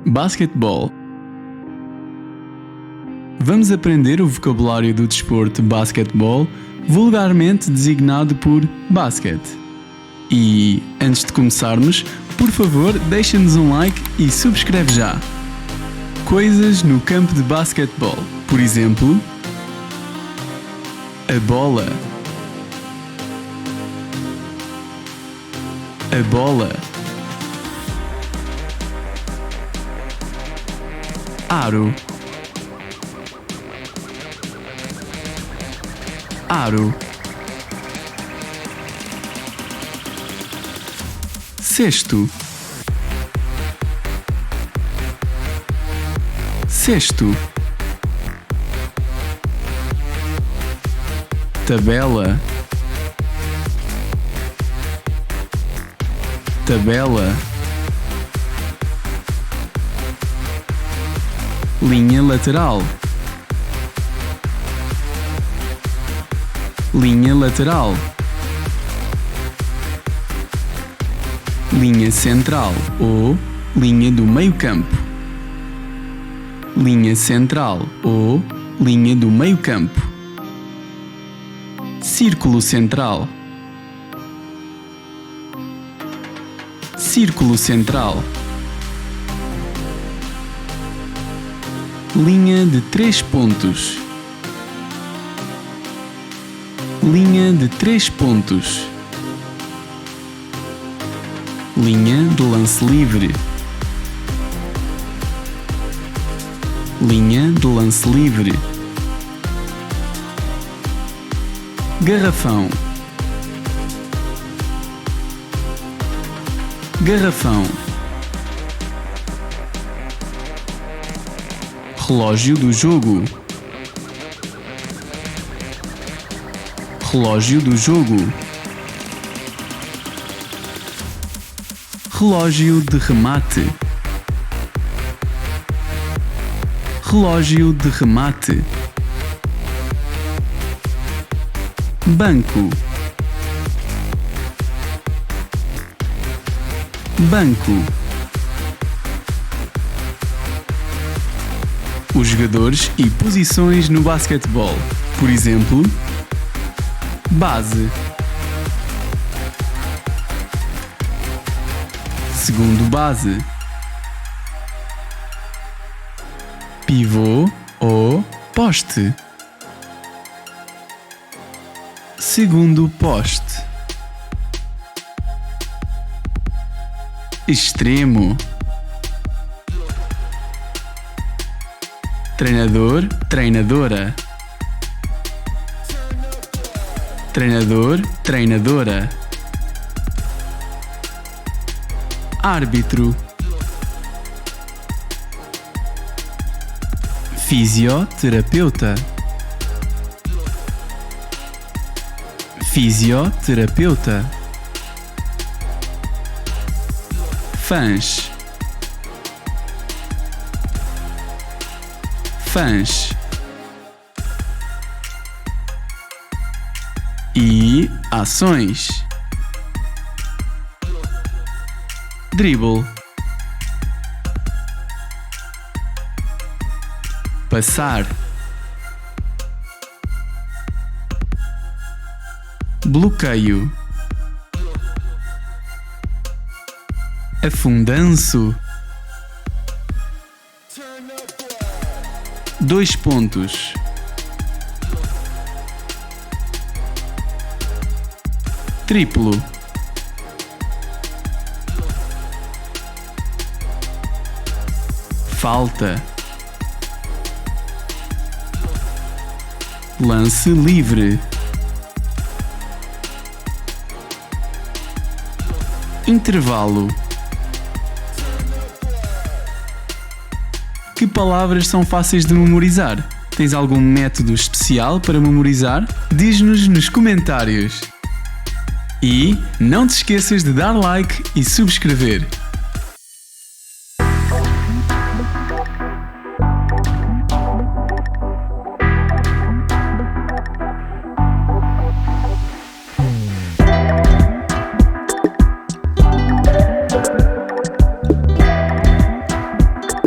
Basquetebol. Vamos aprender o vocabulário do desporto basquetebol, vulgarmente designado por basquete. E, antes de começarmos, por favor, deixa-nos um like e subscreve já. Coisas no campo de basquetebol. Por exemplo, a bola. A bola. Aro. Aro. Cesto. Cesto. Tabela. Tabela. Linha lateral. Linha lateral. Linha central ou linha do meio-campo. Linha central ou linha do meio-campo. Círculo central. Círculo central. Linha de 3 pontos. Linha de 3 pontos. Linha de lance livre. Linha de lance livre. Garrafão. Garrafão. Relógio do jogo. Relógio do jogo. Relógio de remate. Relógio de remate. Banco. Banco. Os jogadores e posições no basquetebol. Por exemplo, base. Segundo base. Pivô ou poste. Segundo poste. Extremo. Treinador, treinadora. Treinador, treinadora. Árbitro. Fisioterapeuta. Fisioterapeuta. Fãs. Fãs. E ações. Dribble. Passar. Bloqueio. Afundanço. 2 pontos. Triplo. Falta. Lance livre. Intervalo. Que palavras são fáceis de memorizar? Tens algum método especial para memorizar? Diz-nos nos comentários. E não te esqueças de dar like e subscrever.